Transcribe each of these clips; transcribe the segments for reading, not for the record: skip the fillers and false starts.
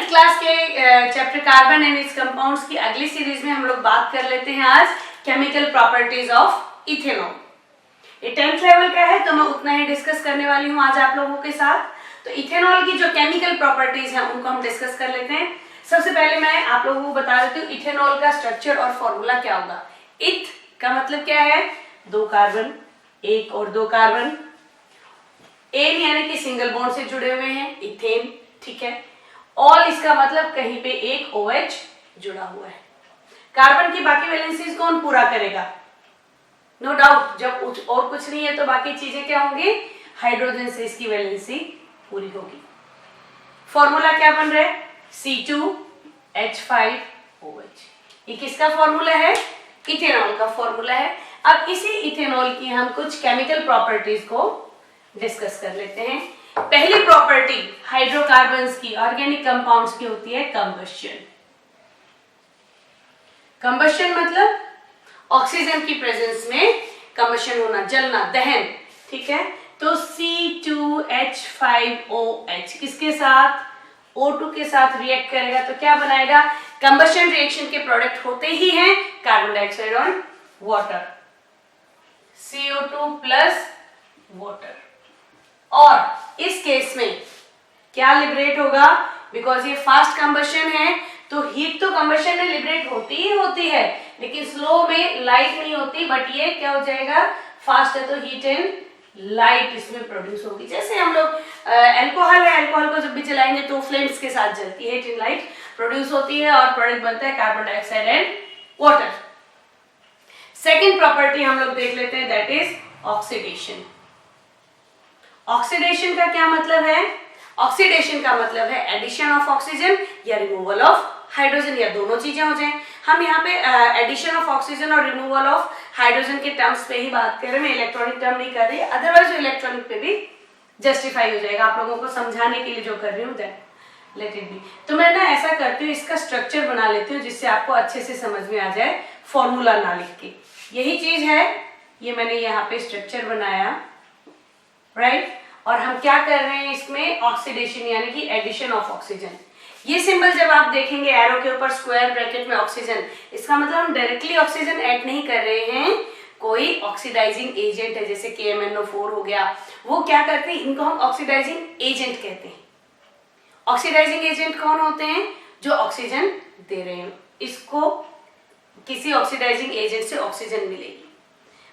11th class के chapter carbon and it's compounds की अगली सीरीज में हम लोग बात कर लेते हैं आज केमिकल प्रॉपर्टीज ऑफ इथेनॉल। ये 10th लेवल का है तो मैं उतना ही डिस्कस करने वाली हूँ आज आप लोगों के साथ। तो इथेनॉल की जो केमिकल प्रॉपर्टीज हैं उनको हम डिस्कस कर लेते हैं। सबसे पहले मैं आप लोगों को बता देती हूँ इथेनॉल का स्ट्रक्चर और फॉर्मूला क्या होगा। इथ का मतलब क्या है, 2 कार्बन, 1 और 2 कार्बन, एन यानी कि सिंगल बॉन्ड से जुड़े हुए हैं, इथेन, ठीक है। ऑल इसका मतलब कहीं पे एक OH जुड़ा हुआ है। कार्बन की बाकी वैलेंसीज कौन पूरा करेगा, नो डाउट। जब और कुछ नहीं है तो बाकी चीजें क्या होंगी, हाइड्रोजन से इसकी वैलेंसी पूरी होगी। फॉर्मूला क्या बन रहा है, C2H5OH। ये किसका फॉर्मूला है, इथेनॉल का फॉर्मूला है। अब इसी इथेनॉल की हम कुछ केमिकल प्रॉपर्टीज को डिस्कस कर लेते हैं। पहली प्रॉपर्टी हाइड्रोकार्बन्स की, ऑर्गेनिक कंपाउंड्स की होती है कंबस्शन। कंबस्शन मतलब ऑक्सीजन की प्रेजेंस में कंबस्शन होना, जलना, दहन, ठीक है। तो C2H5OH किसके साथ, O2 के साथ रिएक्ट करेगा तो क्या बनाएगा, कंबस्शन रिएक्शन के प्रोडक्ट होते ही हैं कार्बन डाइऑक्साइड और वाटर, CO2 प्लस वाटर। और इस केस में क्या लिबरेट होगा, बिकॉज ये फास्ट कंबस्शन है तो हीट तो कंबस्शन में लिबरेट होती ही होती है, लेकिन स्लो में लाइट नहीं होती, बट ये क्या हो जाएगा, फास्ट है तो हीट एंड लाइट इसमें प्रोड्यूस होगी। जैसे हम लोग अल्कोहल है, अल्कोहल को जब भी जलाएंगे तो फ्लेम्स के साथ जलती है, हीट एंड लाइट प्रोड्यूस होती है और प्रोडक्ट बनता है carbon dioxide and water. Second property हम लोग देख लेते हैं, दैट इज ऑक्सीडेशन। ऑक्सीडेशन का क्या मतलब है, ऑक्सीडेशन का मतलब है एडिशन ऑफ ऑक्सीजन या रिमूवल ऑफ हाइड्रोजन, या दोनों चीजें हो जाएं। हम यहाँ पे एडिशन ऑफ ऑक्सीजन और रिमूवल ऑफ हाइड्रोजन के टर्म्स पे ही बात कर रहे हैं, मैं इलेक्ट्रॉनिक टर्म नहीं कर रही, अदरवाइज इलेक्ट्रॉनिक पे भी जस्टिफाई हो जाएगा। आप लोगों को समझाने के लिए जो कर रही हूँ लेट इट बी। तो मैं ना ऐसा करती हूँ, इसका स्ट्रक्चर बना लेती हूँ जिससे आपको अच्छे से समझ में आ जाए, फॉर्मूला ना लिख के। यही चीज है, ये मैंने यहाँ पे स्ट्रक्चर बनाया, राइट। और हम क्या कर रहे हैं इसमें, ऑक्सीडेशन यानी कि एडिशन ऑफ ऑक्सीजन। ये सिंबल जब आप देखेंगे एरो के ऊपर स्क्वायर ब्रैकेट में ऑक्सीजन, इसका मतलब हम डायरेक्टली ऑक्सीजन ऐड नहीं कर रहे हैं, कोई ऑक्सीडाइजिंग एजेंट है, जैसे KMnO4 हो गया, वो क्या करते हैं, इनको हम ऑक्सीडाइजिंग एजेंट कहते हैं। ऑक्सीडाइजिंग एजेंट कौन होते हैं, जो ऑक्सीजन दे रहे हैं, इसको किसी ऑक्सीडाइजिंग एजेंट से ऑक्सीजन मिलेगी।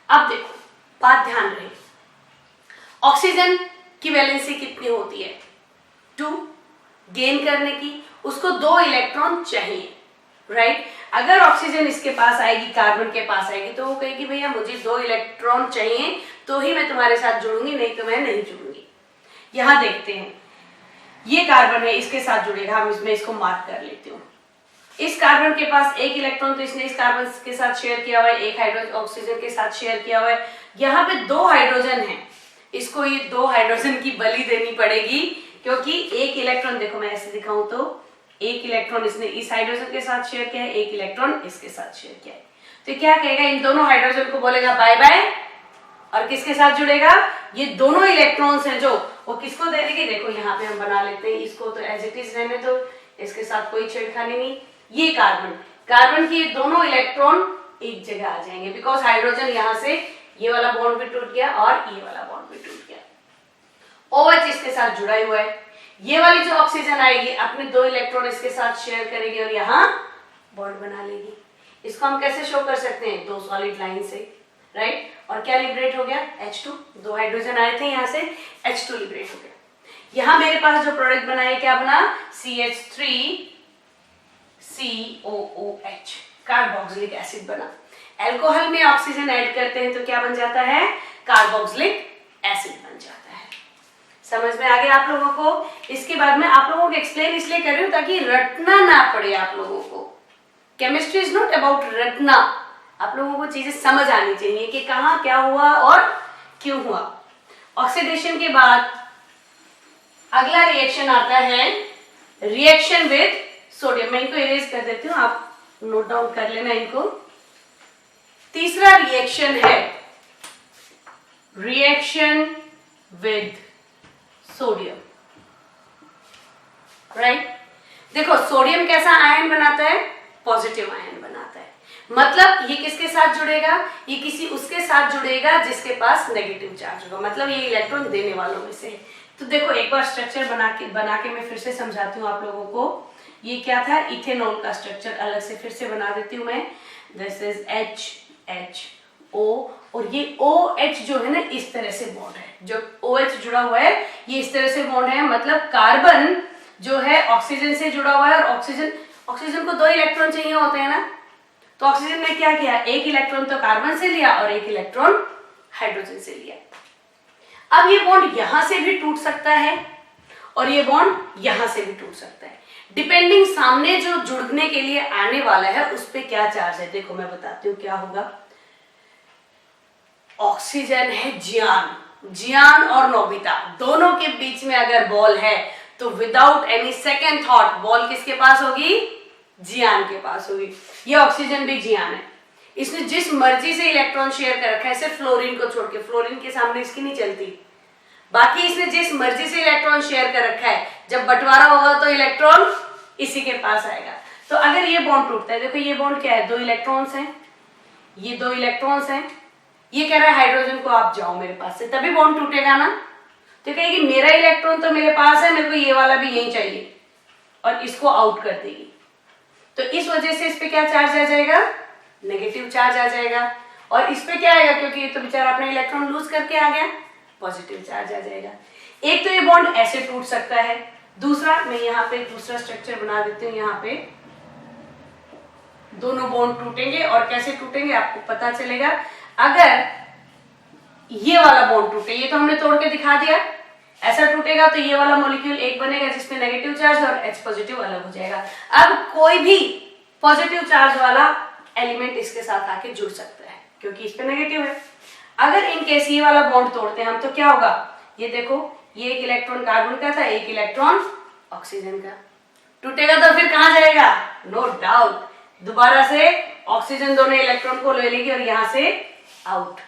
अब देखो, बात ध्यान रहे, ऑक्सीजन की वैलेंसी कितनी होती है, 2। गेन करने की उसको 2 इलेक्ट्रॉन चाहिए, राइट। अगर ऑक्सीजन इसके पास आएगी, कार्बन के पास आएगी, तो वो कहेगी भैया मुझे 2 इलेक्ट्रॉन चाहिए तो ही मैं तुम्हारे साथ जुड़ूंगी, नहीं तो मैं नहीं जुड़ूंगी। यहां देखते हैं, ये कार्बन है, इसके साथ जुड़ेगा, हम इसमें इसको मार्क कर लेती हूँ। इस कार्बन के पास 1 इलेक्ट्रॉन, तो इसने इस कार्बन के साथ शेयर किया हुआ है, 1 हाइड्रोजन ऑक्सीजन के साथ शेयर किया हुआ है। यहाँ पे 2 हाइड्रोजन है, इसको ये 2 हाइड्रोजन की बलि देनी पड़ेगी, क्योंकि 1 इलेक्ट्रॉन, देखो मैं ऐसे दिखाऊं तो 1 इलेक्ट्रॉन इसने इस हाइड्रोजन के साथ शेयर किया है, 1 इलेक्ट्रॉन इसके साथ शेयर किया है। तो क्या कहेगा, इन दोनों हाइड्रोजन को बोलेगा बाय बाय, और किसके साथ जुड़ेगा, ये दोनों इलेक्ट्रॉन्स हैं जो वो किसको दे देगी, देखो यहाँ पे हम बना लेते हैं इसको, तो एज इट इज रहने दो, इसके साथ कोई छेड़खानी नहीं। ये कार्बन की दोनों इलेक्ट्रॉन एक जगह आ जाएंगे, बिकॉज हाइड्रोजन यहाँ से ये वाला बॉन्ड भी टूट गया और ये वाला बॉन्ड भी टूट गया। OH इसके साथ जुड़ा हुआ है, ये वाली जो ऑक्सीजन आएगी अपने 2 इलेक्ट्रॉन इसके साथ शेयर करेगी और यहाँ बॉन्ड बना लेगी। इसको हम कैसे शो कर सकते हैं, 2 सॉलिड लाइन से, राइट। और क्या लिबरेट हो गया, H2, 2 हाइड्रोजन आए थे यहाँ से, H2 लिबरेट हो गया। यहाँ मेरे पास जो प्रोडक्ट बना है क्या बना, CH3COOH, कार्बोक्सिलिक एसिड बना। अल्कोहल में ऑक्सीजन ऐड करते हैं तो क्या बन जाता है, कार्बोक्सिलिक एसिड बन जाता है। समझ में आ गया आप लोगों को। इसके बाद में आप लोगों को एक्सप्लेन इसलिए कर रही हूं ताकि रटना ना पड़े आप लोगों को। केमिस्ट्री इज नॉट अबाउट रटना, आप लोगों को चीजें समझ आनी चाहिए कि कहाँ क्या हुआ और क्यों हुआ। ऑक्सीडेशन के बाद अगला रिएक्शन आता है रिएक्शन विद सोडियम। मैं इनको इरेज कर देती हूँ, आप नोट डाउन कर लेना इनको। तीसरा रिएक्शन है रिएक्शन विद सोडियम, राइट। देखो सोडियम कैसा आयन बनाता है, पॉजिटिव आयन बनाता है, मतलब ये किसके साथ जुड़ेगा, ये किसी उसके साथ जुड़ेगा जिसके पास नेगेटिव चार्ज होगा, मतलब ये इलेक्ट्रॉन देने वालों में से है। तो देखो एक बार स्ट्रक्चर बना के मैं फिर से समझाती हूँ आप लोगों को। ये क्या था, इथेनॉल का स्ट्रक्चर अलग से फिर से बना देती हूँ मैं। दिस इज HO और ये OH जो है ना इस तरह से बॉन्ड है, जो OH जुड़ा हुआ है ये इस तरह से बॉन्ड है, मतलब कार्बन जो है ऑक्सीजन से जुड़ा हुआ है और ऑक्सीजन को 2 इलेक्ट्रॉन चाहिए होते हैं ना, तो ऑक्सीजन ने क्या किया, एक इलेक्ट्रॉन तो कार्बन से लिया और एक इलेक्ट्रॉन हाइड्रोजन से लिया। अब ये बॉन्ड यहां से भी टूट सकता है और ये बॉन्ड यहां से भी टूट सकता है, डिपेंडिंग सामने जो जुड़ने के लिए आने वाला है उस पे क्या चार्ज है। देखो मैं बताती हूँ क्या होगा। ऑक्सीजन है जियान और नोबिता, दोनों के बीच में अगर बॉल है तो without any second thought ball किसके पास होगी, जियान के पास होगी। ये ऑक्सीजन भी जियान है, इसने जिस मर्जी से इलेक्ट्रॉन शेयर कर रखा है, सिर्फ फ्लोरीन को छोड़ के, फ्लोरीन के सामने इसकी नहीं चलती, बाकी इसने जिस मर्जी से इलेक्ट्रॉन शेयर कर रखा है, जब बंटवारा होगा तो इलेक्ट्रॉन इसी के पास आएगा। तो अगर ये बॉन्ड टूटता है, देखो ये बॉन्ड क्या है, 2 इलेक्ट्रॉन्स हैं, ये 2 इलेक्ट्रॉन्स हैं, ये कह रहा है हाइड्रोजन को आप जाओ मेरे पास से, तभी बॉन्ड टूटेगा ना। तो कहेगी मेरा इलेक्ट्रॉन तो मेरे पास है, मेरे को ये वाला भी यही चाहिए, और इसको आउट कर देगी। तो इस वजह से इस पे क्या चार्ज आ जाएगा, नेगेटिव चार्ज आ जाएगा, और इस पे क्या आएगा, क्योंकि ये तो बेचारा अपना इलेक्ट्रॉन लूज करके आ गया, पॉजिटिव चार्ज आ जाएगा। एक तो ये बॉन्ड ऐसे टूट सकता है, दूसरा मैं यहाँ पे दूसरा स्ट्रक्चर बना देती हूँ, यहाँ पे दोनों बॉन्ड टूटेंगे और कैसे टूटेंगे आपको पता चलेगा। अगर ये वाला बॉन्ड टूटे, ये तो हमने तोड़ के दिखा दिया, ऐसा टूटेगा तो ये वाला मॉलिक्यूल एक बनेगा जिसमें नेगेटिव चार्ज और H पॉजिटिव अलग हो जाएगा। अब कोई भी पॉजिटिव चार्ज वाला एलिमेंट इसके साथ आके जुड़ सकता है क्योंकि इस पे नेगेटिव है। अगर इन केस ये वाला बॉन्ड तोड़ते हैं हम तो क्या होगा, ये देखो ये एक इलेक्ट्रॉन कार्बन का था, एक इलेक्ट्रॉन ऑक्सीजन का, टूटेगा तो फिर कहां जाएगा, नो डाउट दोबारा से ऑक्सीजन दोनों इलेक्ट्रॉन को ले लेगी और यहां से आउट।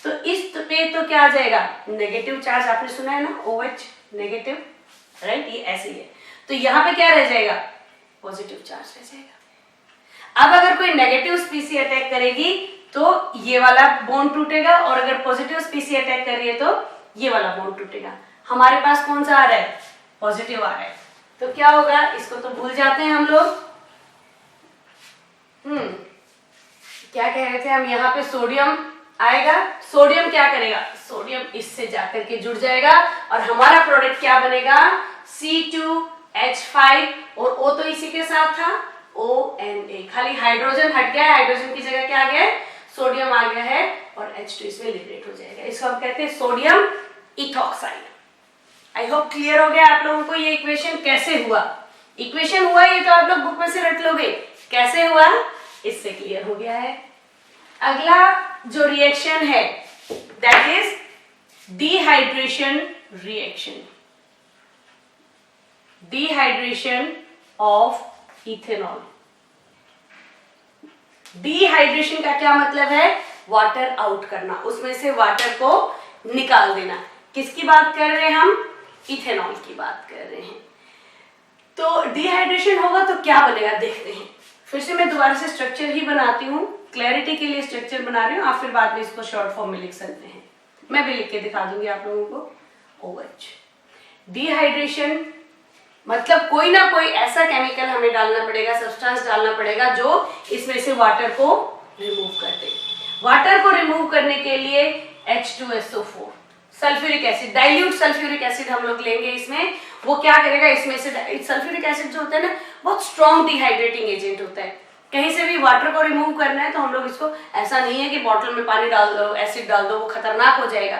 तो इस पे तो क्या आ जाएगा, नेगेटिव चार्ज, आपने सुना है ना OH नेगेटिव, राइट, ये ऐसे ही है। तो यहाँ पे क्या रह जाएगा, पॉजिटिव चार्ज रह जाएगा। अब अगर कोई नेगेटिव स्पीसी अटैक करेगी तो ये वाला बॉन्ड टूटेगा, और अगर पॉजिटिव स्पीसी अटैक कर रही है तो ये वाला बॉन्ड टूटेगा। हमारे पास कौन सा आ रहा है, पॉजिटिव आ रहा है, तो क्या होगा, इसको तो भूल जाते हैं हम लोग। क्या कह रहे थे हम, यहाँ पे सोडियम आएगा, सोडियम क्या करेगा, सोडियम इससे जाकर के जुड़ जाएगा और हमारा प्रोडक्ट क्या बनेगा, C2H5, और O तो इसी के साथ था ONA, खाली हाइड्रोजन हट गया है, हाइड्रोजन की जगह क्या आ गया है, सोडियम आ गया है और H2 इसमें लिबरेट हो जाएगा। इसको हम कहते हैं sodium ethoxide. I hope clear हो गया आप लोगों को ये इक्वेशन कैसे हुआ। इक्वेशन हुआ ये तो आप लोग बुक में से रट लोगे, कैसे हुआ इससे क्लियर हो गया है। अगला जो रिएक्शन है that is dehydration reaction, dehydration of ethanol. Dehydration का क्या मतलब है, वाटर आउट करना, उसमें से वाटर को निकाल देना। किसकी बात कर रहे हैं हम, इथेनॉल की बात कर रहे हैं। तो डिहाइड्रेशन होगा तो क्या बनेगा देखते हैं। फिर से मैं दोबारा से स्ट्रक्चर ही बनाती हूँ, क्लैरिटी के लिए स्ट्रक्चर बना रही हूँ, आप फिर बाद में इसको शॉर्ट फॉर्म में लिख सकते हैं, मैं भी लिख के दिखा दूंगी आप लोगों को। OH डिहाइड्रेशन मतलब कोई ना कोई ऐसा केमिकल हमें डालना पड़ेगा, सब्सटेंस डालना पड़ेगा जो इसमें से वाटर को रिमूव कर दे। वाटर को रिमूव करने के लिए H2SO4 sulphuric acid, dilute sulphuric acid हम लोग लेंगे इसमें। वो क्या करेगा, इसमें से सल्फ्यूरिक एसिड जो होता है ना बहुत स्ट्रॉन्ग डिहाइड्रेटिंग एजेंट होता है। कहीं से भी वाटर को रिमूव करना है तो हम लोग इसको, ऐसा नहीं है कि बॉटल में पानी डाल दो, एसिड डाल दो, वो खतरनाक हो जाएगा।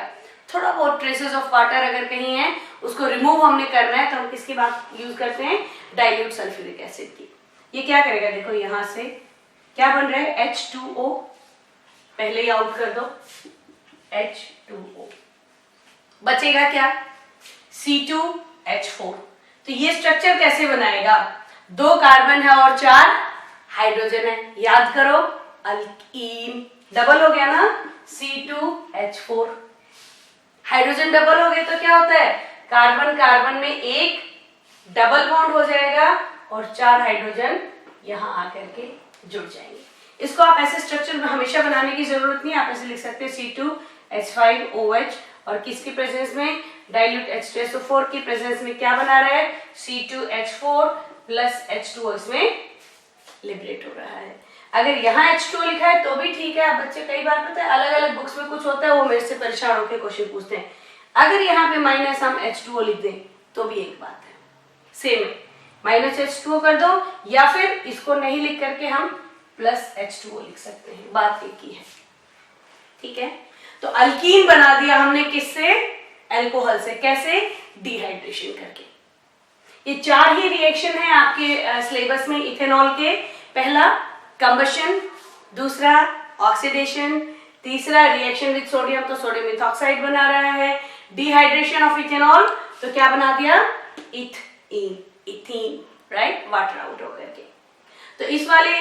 थोड़ा बहुत ट्रेसेस ऑफ वाटर अगर कहीं है उसको रिमूव हमने करना है तो हम किसकी बात यूज करते हैं, डाइल्यूट सल्फ्यूरिक एसिड की। ये क्या करेगा, देखो यहां से क्या बन रहा है, H2O, पहले ही आउट कर दो, H2O, बचेगा क्या, C2H4। तो ये स्ट्रक्चर कैसे बनाएगा, 2 कार्बन है और 4 हाइड्रोजन है, याद करो अल्कीन, डबल हो गया ना, C2H4, हाइड्रोजन डबल हो गए तो क्या होता है, कार्बन कार्बन में एक डबल बॉन्ड हो जाएगा और 4 हाइड्रोजन यहाँ आकर के जुड़ जाएंगे। इसको आप ऐसे स्ट्रक्चर में हमेशा बनाने की जरूरत नहीं है, आप ऐसे लिख सकते हैं C2H5OH और किसकी प्रेजेंस में, डाइल्यूट H2SO4 की प्रेजेंस में क्या बना रहा है, C2H4 प्लस H2O इसमें लिबरेट हो रहा है। अगर यहाँ H2O लिखा है तो भी ठीक है, आप बच्चे कई बार पता है अलग अलग बुक्स में कुछ होता है, वो मेरे से परेशान होकर क्वेश्चन पूछते हैं। अगर यहाँ पे माइनस हम H2O लिख दें तो भी एक बात है, सेम है, माइनस H2O कर दो या फिर इसको नहीं लिख करके हम प्लस H2O लिख सकते हैं, बात एक ही है, ठीक है। तो अल्कीन बना दिया हमने किससे, अल्कोहल से, कैसे, डिहाइड्रेशन करके। ये 4 ही रिएक्शन है आपके सिलेबस में इथेनॉल के, पहला कंबशन, दूसरा ऑक्सीडेशन, तीसरा रिएक्शन विद सोडियम तो सोडियम इथॉक्साइड बना रहा है, डिहाइड्रेशन ऑफ इथेनॉल तो क्या बना दिया, इथीन, राइट, वाटर आउट होकर के। तो इस वाले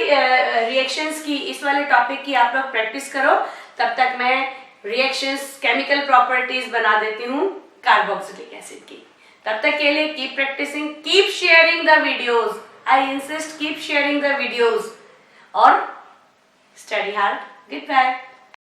रिएक्शंस की, इस वाले टॉपिक की आप लोग प्रैक्टिस करो, तब तक मैं रिएक्शंस केमिकल प्रॉपर्टीज बना देती हूँ कार्बोक्सिलिक एसिड की। तब तक के लिए keep practising, keep sharing the videos, I insist keep sharing the videos और स्टडी हार्ड। Good bye.